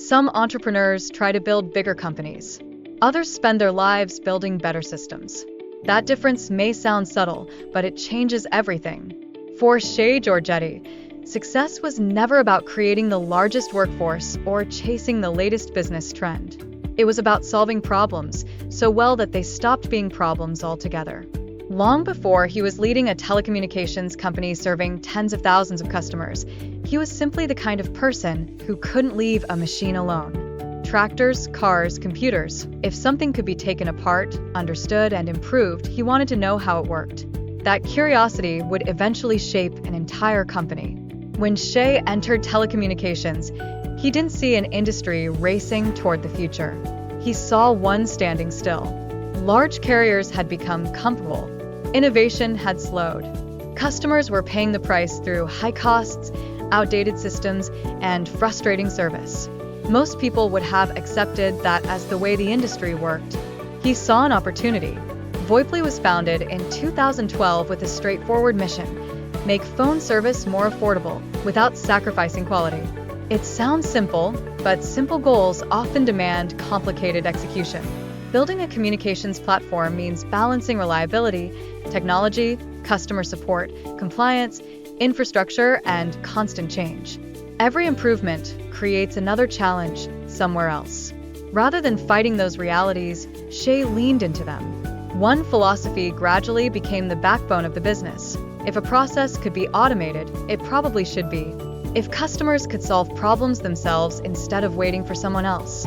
Some entrepreneurs try to build bigger companies. Others spend their lives building better systems. That difference may sound subtle, but it changes everything. For Shea Georgetti, success was never about creating the largest workforce or chasing the latest business trend. It was about solving problems so well that they stopped being problems altogether. Long before he was leading a telecommunications company serving tens of thousands of customers, he was simply the kind of person who couldn't leave a machine alone. Tractors, cars, computers. If something could be taken apart, understood, and improved, he wanted to know how it worked. That curiosity would eventually shape an entire company. When Shea entered telecommunications, he didn't see an industry racing toward the future. He saw one standing still. Large carriers had become comfortable. Innovation had slowed. Customers were paying the price through high costs, outdated systems, and frustrating service. Most people would have accepted that as the way the industry worked. He saw an opportunity. Voiply was founded in 2012 with a straightforward mission: make phone service more affordable without sacrificing quality. It sounds simple, but simple goals often demand complicated execution. Building a communications platform means balancing reliability, technology, customer support, compliance, infrastructure, and constant change. Every improvement creates another challenge somewhere else. Rather than fighting those realities, Shea leaned into them. One philosophy gradually became the backbone of the business. If a process could be automated, it probably should be. If customers could solve problems themselves instead of waiting for someone else,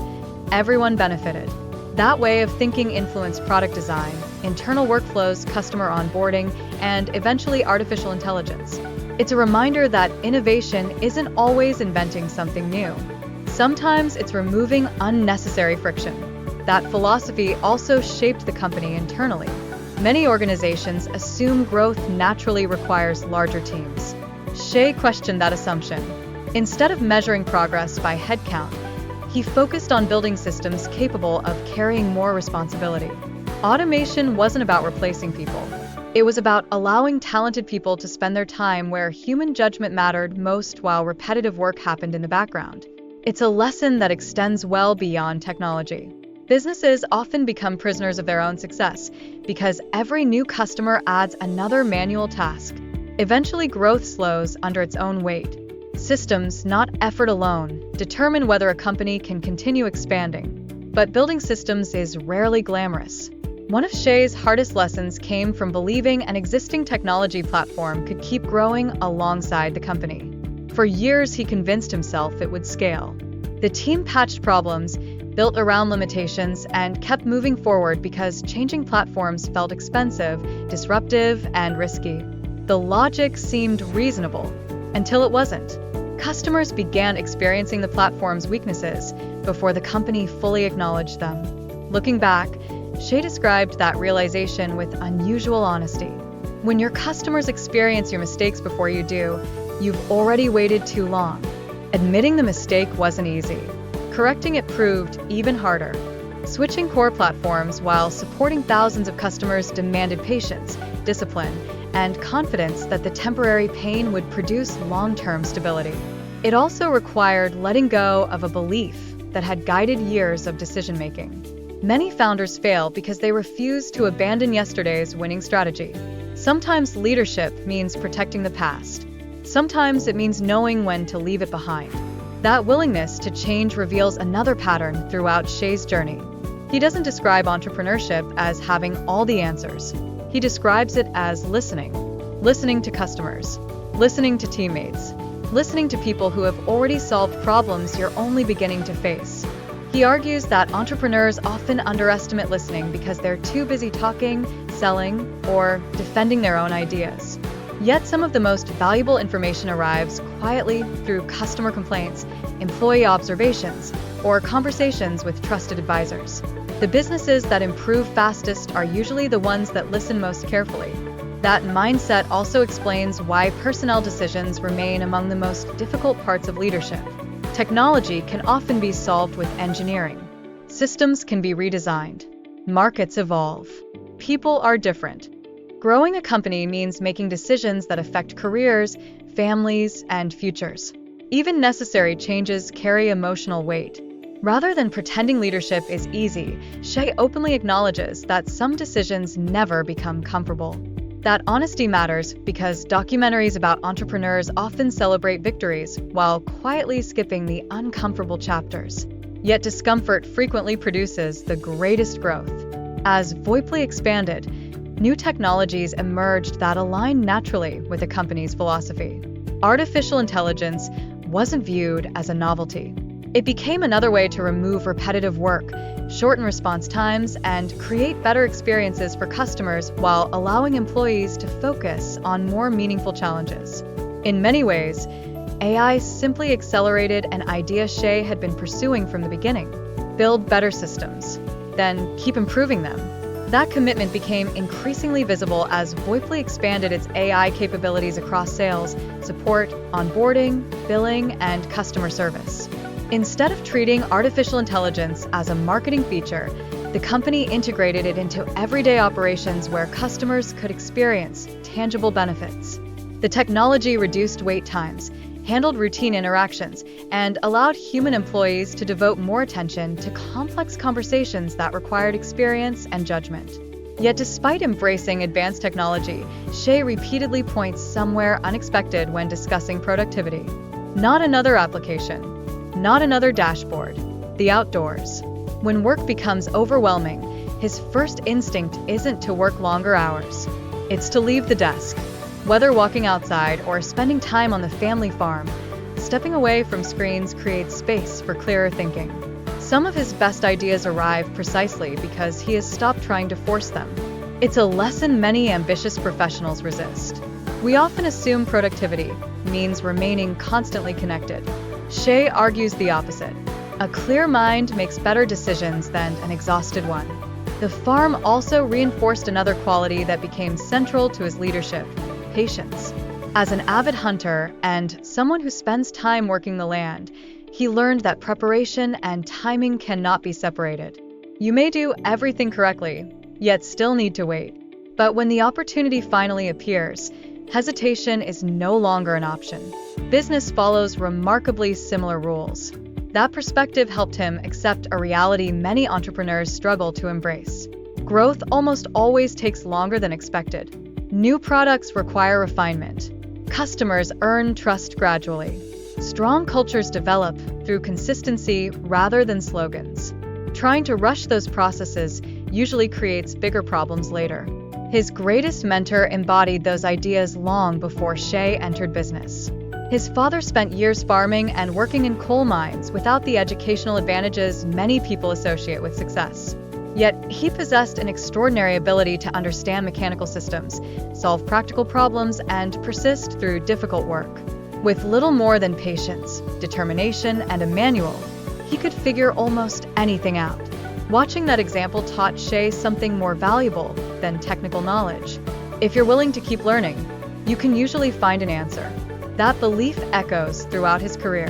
everyone benefited. That way of thinking influenced product design, internal workflows, customer onboarding, and eventually artificial intelligence. It's a reminder that innovation isn't always inventing something new. Sometimes it's removing unnecessary friction. That philosophy also shaped the company internally. Many organizations assume growth naturally requires larger teams. Shea questioned that assumption. Instead of measuring progress by headcount, he focused on building systems capable of carrying more responsibility. Automation wasn't about replacing people. It was about allowing talented people to spend their time where human judgment mattered most while repetitive work happened in the background. It's a lesson that extends well beyond technology. Businesses often become prisoners of their own success because every new customer adds another manual task. Eventually, growth slows under its own weight. Systems, not effort alone, determine whether a company can continue expanding. But building systems is rarely glamorous. One of Shea's hardest lessons came from believing an existing technology platform could keep growing alongside the company. For years, he convinced himself it would scale. The team patched problems, built around limitations, and kept moving forward because changing platforms felt expensive, disruptive, and risky. The logic seemed reasonable, until it wasn't. Customers began experiencing the platform's weaknesses before the company fully acknowledged them. Looking back, Shea described that realization with unusual honesty. When your customers experience your mistakes before you do, you've already waited too long. Admitting the mistake wasn't easy. Correcting it proved even harder. Switching core platforms while supporting thousands of customers demanded patience, discipline, and confidence that the temporary pain would produce long-term stability. It also required letting go of a belief that had guided years of decision-making. Many founders fail because they refuse to abandon yesterday's winning strategy. Sometimes leadership means protecting the past. Sometimes it means knowing when to leave it behind. That willingness to change reveals another pattern throughout Shea's journey. He doesn't describe entrepreneurship as having all the answers. He describes it as listening. Listening to customers. Listening to teammates. Listening to people who have already solved problems you're only beginning to face. He argues that entrepreneurs often underestimate listening because they're too busy talking, selling, or defending their own ideas. Yet some of the most valuable information arrives quietly through customer complaints, employee observations, or conversations with trusted advisors. The businesses that improve fastest are usually the ones that listen most carefully. That mindset also explains why personnel decisions remain among the most difficult parts of leadership. Technology can often be solved with engineering. Systems can be redesigned. Markets evolve. People are different. Growing a company means making decisions that affect careers, families, and futures. Even necessary changes carry emotional weight. Rather than pretending leadership is easy, Shea openly acknowledges that some decisions never become comfortable. That honesty matters because documentaries about entrepreneurs often celebrate victories while quietly skipping the uncomfortable chapters. Yet discomfort frequently produces the greatest growth. As Voiply expanded, new technologies emerged that aligned naturally with the company's philosophy. Artificial intelligence wasn't viewed as a novelty. It became another way to remove repetitive work, shorten response times, and create better experiences for customers while allowing employees to focus on more meaningful challenges. In many ways, AI simply accelerated an idea Shea had been pursuing from the beginning: build better systems, then keep improving them. That commitment became increasingly visible as Voiply expanded its AI capabilities across sales, support, onboarding, billing, and customer service. Instead of treating artificial intelligence as a marketing feature, the company integrated it into everyday operations where customers could experience tangible benefits. The technology reduced wait times, handled routine interactions, and allowed human employees to devote more attention to complex conversations that required experience and judgment. Yet despite embracing advanced technology, Shea repeatedly points somewhere unexpected when discussing productivity. Not another application. Not another dashboard. The outdoors. When work becomes overwhelming, his first instinct isn't to work longer hours. It's to leave the desk. Whether walking outside or spending time on the family farm, stepping away from screens creates space for clearer thinking. Some of his best ideas arrive precisely because he has stopped trying to force them. It's a lesson many ambitious professionals resist. We often assume productivity means remaining constantly connected. Shea argues the opposite. A clear mind makes better decisions than an exhausted one. The farm also reinforced another quality that became central to his leadership: patience. As an avid hunter and someone who spends time working the land, he learned that preparation and timing cannot be separated. You may do everything correctly, yet still need to wait. But when the opportunity finally appears, hesitation is no longer an option. Business follows remarkably similar rules. That perspective helped him accept a reality many entrepreneurs struggle to embrace. Growth almost always takes longer than expected. New products require refinement. Customers earn trust gradually. Strong cultures develop through consistency rather than slogans. Trying to rush those processes usually creates bigger problems later. His greatest mentor embodied those ideas long before Shea entered business. His father spent years farming and working in coal mines without the educational advantages many people associate with success. Yet, he possessed an extraordinary ability to understand mechanical systems, solve practical problems, and persist through difficult work. With little more than patience, determination, and a manual, he could figure almost anything out. Watching that example taught Shea something more valuable than technical knowledge. If you're willing to keep learning, you can usually find an answer. That belief echoes throughout his career.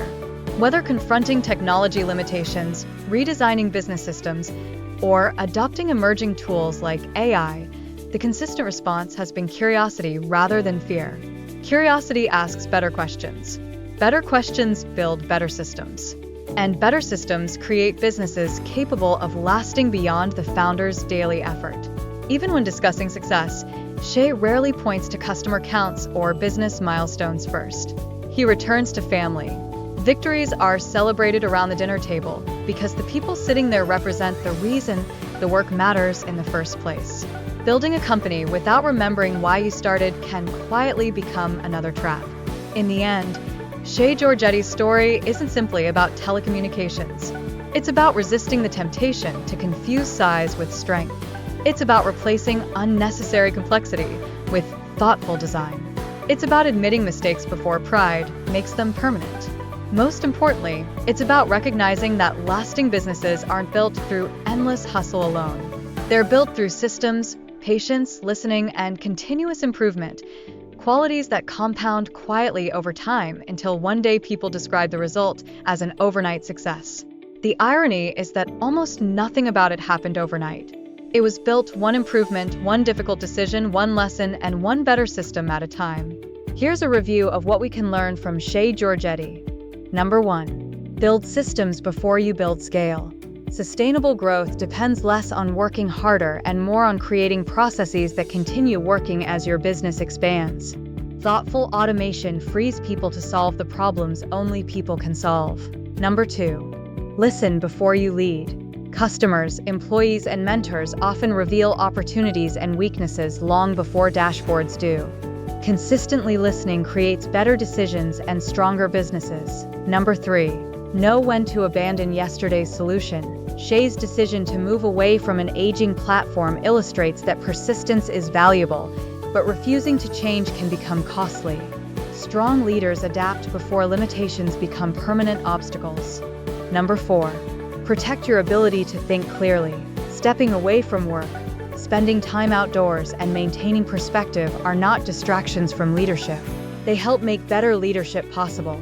Whether confronting technology limitations, redesigning business systems, or adopting emerging tools like AI, the consistent response has been curiosity rather than fear. Curiosity asks better questions. Better questions build better systems. And better systems create businesses capable of lasting beyond the founder's daily effort. Even when discussing success, Shea rarely points to customer counts or business milestones first. He returns to family. Victories are celebrated around the dinner table because the people sitting there represent the reason the work matters in the first place. Building a company without remembering why you started can quietly become another trap. In the end, Shea Georgetti's story isn't simply about telecommunications. It's about resisting the temptation to confuse size with strength. It's about replacing unnecessary complexity with thoughtful design. It's about admitting mistakes before pride makes them permanent. Most importantly, it's about recognizing that lasting businesses aren't built through endless hustle alone. They're built through systems, patience, listening, and continuous improvement, qualities that compound quietly over time until one day people describe the result as an overnight success. The irony is that almost nothing about it happened overnight. It was built one improvement, one difficult decision, one lesson, and one better system at a time. Here's a review of what we can learn from Shea Georgetti. Number 1. Build systems before you build scale. Sustainable growth depends less on working harder and more on creating processes that continue working as your business expands. Thoughtful automation frees people to solve the problems only people can solve. Number 2. Listen before you lead. Customers, employees, and mentors often reveal opportunities and weaknesses long before dashboards do. Consistently listening creates better decisions and stronger businesses. Number 3. Know when to abandon yesterday's solution. Shea's decision to move away from an aging platform illustrates that persistence is valuable, but refusing to change can become costly. Strong leaders adapt before limitations become permanent obstacles. Number 4. Protect your ability to think clearly. Stepping away from work, spending time outdoors, and maintaining perspective are not distractions from leadership. They help make better leadership possible.